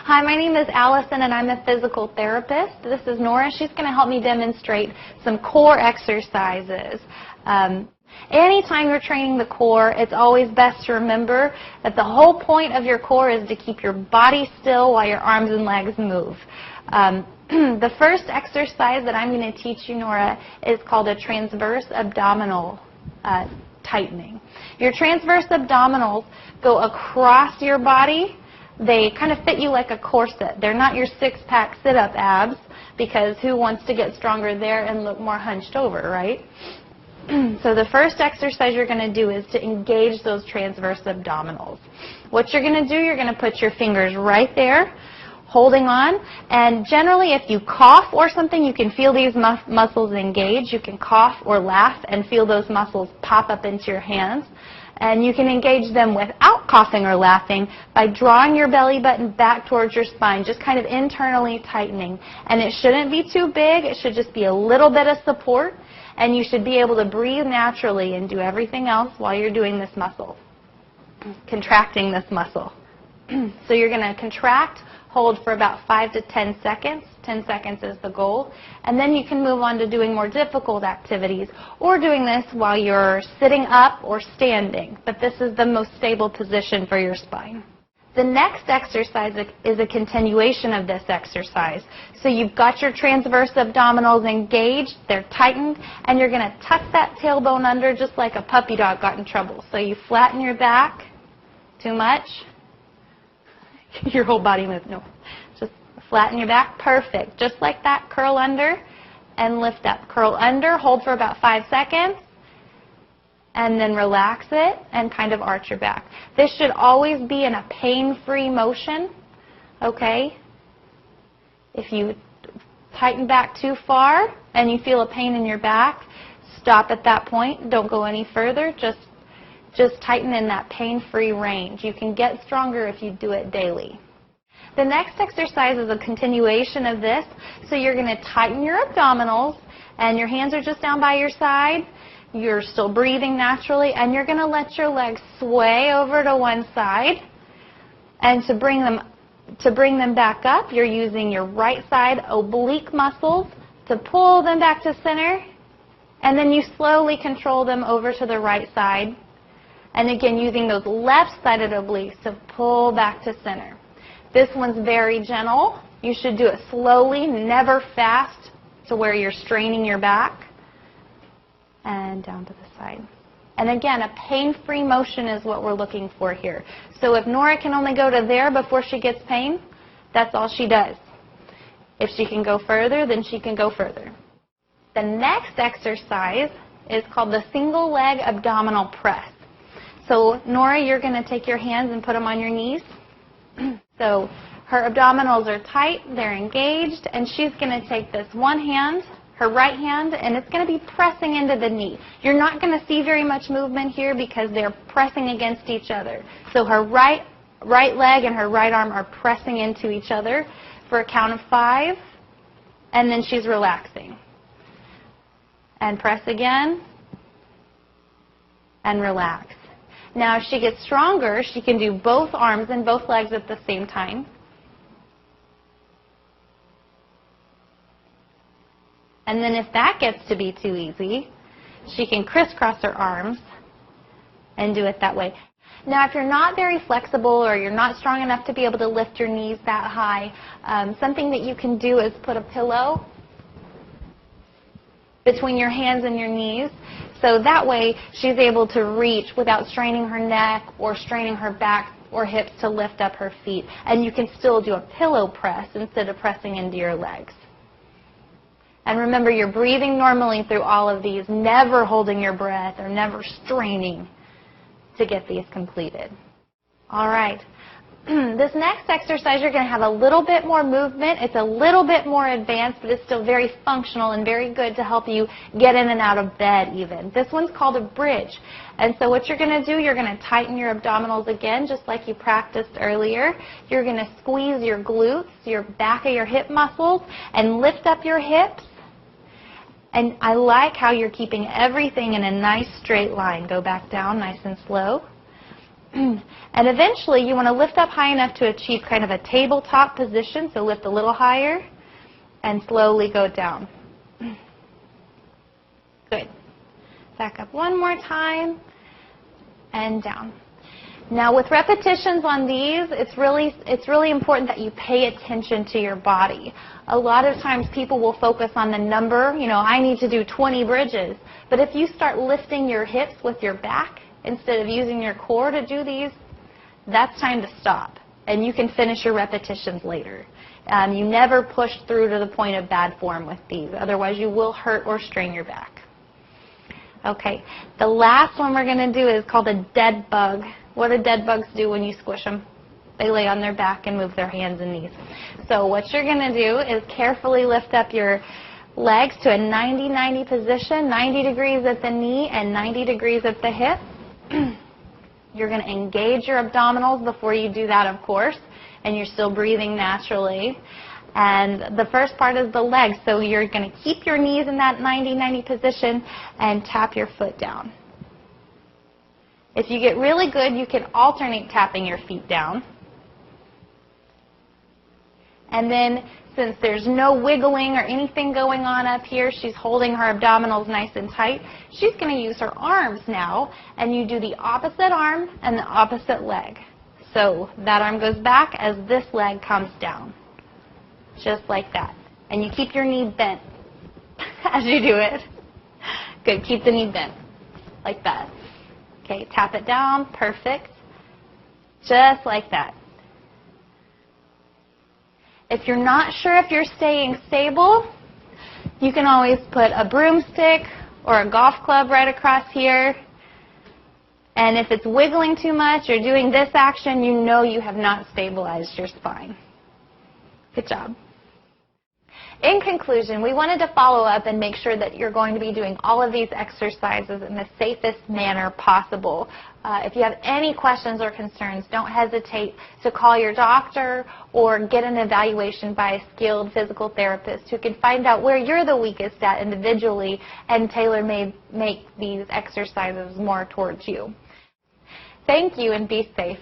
Hi, my name is Allison, and I'm a physical therapist. This is Nora. She's going to help me demonstrate some core exercises. Anytime you're training the core, it's always best to remember that the whole point of your core is to keep your body still while your arms and legs move. The first exercise that I'm going to teach you, Nora, is called a transverse abdominal tightening. Your transverse abdominals go across your body. They kind of fit you like a corset. They're not your six-pack sit-up abs, because who wants to get stronger there and look more hunched over, right? So the first exercise you're going to do is to engage those transverse abdominals. What you're going to do, you're going to put your fingers right there, holding on, and generally if you cough or something, you can feel these muscles engage. You can cough or laugh and feel those muscles pop up into your hands. And you can engage them without coughing or laughing by drawing your belly button back towards your spine, just kind of internally tightening. And it shouldn't be too big. It should just be a little bit of support. And you should be able to breathe naturally and do everything else while you're doing this muscle, contracting this muscle. So you're going to contract, hold for about 5 to 10 seconds. 10 seconds is the goal. And then you can move on to doing more difficult activities or doing this while you're sitting up or standing. But this is the most stable position for your spine. The next exercise is a continuation of this exercise. So you've got your transverse abdominals engaged, they're tightened, and you're going to tuck that tailbone under just like a puppy dog got in trouble. So you flatten your back. Too much? Your whole body moves. No. Just flatten your back. Perfect. Just like that. Curl under and lift up. Curl under. Hold for about 5 seconds. And then relax it and kind of arch your back. This should always be in a pain-free motion. Okay? If you tighten back too far and you feel a pain in your back, stop at that point. Don't go any further. Just tighten in that pain-free range. You can get stronger if you do it daily. The next exercise is a continuation of this. So you're going to tighten your abdominals, and your hands are just down by your side. You're still breathing naturally, and you're going to let your legs sway over to one side. And to bring them back up, you're using your right side oblique muscles to pull them back to center. And then you slowly control them over to the right side. And again, using those left-sided obliques to pull back to center. This one's very gentle. You should do it slowly, never fast, to where you're straining your back. And down to the side. And again, a pain-free motion is what we're looking for here. So if Nora can only go to there before she gets pain, that's all she does. If she can go further, then she can go further. The next exercise is called the single leg abdominal press. So Nora, you're going to take your hands and put them on your knees. So her abdominals are tight, they're engaged, and she's going to take this one hand, her right hand, and it's going to be pressing into the knee. You're not going to see very much movement here because they're pressing against each other. So her right leg and her right arm are pressing into each other for a count of 5, and then she's relaxing. And press again, and relax. Now, if she gets stronger, she can do both arms and both legs at the same time. And then if that gets to be too easy, she can crisscross her arms and do it that way. Now, if you're not very flexible or you're not strong enough to be able to lift your knees that high, something that you can do is put a pillow between your hands and your knees. So that way she's able to reach without straining her neck or straining her back or hips to lift up her feet. And you can still do a pillow press instead of pressing into your legs. And remember, you're breathing normally through all of these, never holding your breath or never straining to get these completed. All right. This next exercise, you're going to have a little bit more movement. It's a little bit more advanced, but it's still very functional and very good to help you get in and out of bed even. This one's called a bridge. And so what you're going to do, you're going to tighten your abdominals again, just like you practiced earlier. You're going to squeeze your glutes, your back of your hip muscles, and lift up your hips. And I like how you're keeping everything in a nice straight line. Go back down nice and slow. And eventually you want to lift up high enough to achieve kind of a tabletop position, so lift a little higher and slowly go down. Good. Back up one more time and down. Now with repetitions on these, it's really important that you pay attention to your body. A lot of times people will focus on the number, you know, I need to do 20 bridges. But if you start lifting your hips with your back instead of using your core to do these, that's time to stop. And you can finish your repetitions later. You never push through to the point of bad form with these. Otherwise you will hurt or strain your back. Okay, the last one we're going to do is called a dead bug. What do dead bugs do when you squish them? They lay on their back and move their hands and knees. So what you're going to do is carefully lift up your legs to a 90-90 position, 90 degrees at the knee and 90 degrees at the hip. You're going to engage your abdominals before you do that, of course, and you're still breathing naturally. And the first part is the legs, so you're going to keep your knees in that 90-90 position and tap your foot down. If you get really good, you can alternate tapping your feet down. And then, since there's no wiggling or anything going on up here, she's holding her abdominals nice and tight. She's going to use her arms now, and you do the opposite arm and the opposite leg. So that arm goes back as this leg comes down. Just like that. And you keep your knee bent as you do it. Good. Keep the knee bent. Like that. Okay. Tap it down. Perfect. Just like that. If you're not sure if you're staying stable, you can always put a broomstick or a golf club right across here. And if it's wiggling too much or doing this action, you know you have not stabilized your spine. Good job. In conclusion, we wanted to follow up and make sure that you're going to be doing all of these exercises in the safest manner possible. If you have any questions or concerns, don't hesitate to call your doctor or get an evaluation by a skilled physical therapist who can find out where you're the weakest at individually and make these exercises more towards you. Thank you and be safe.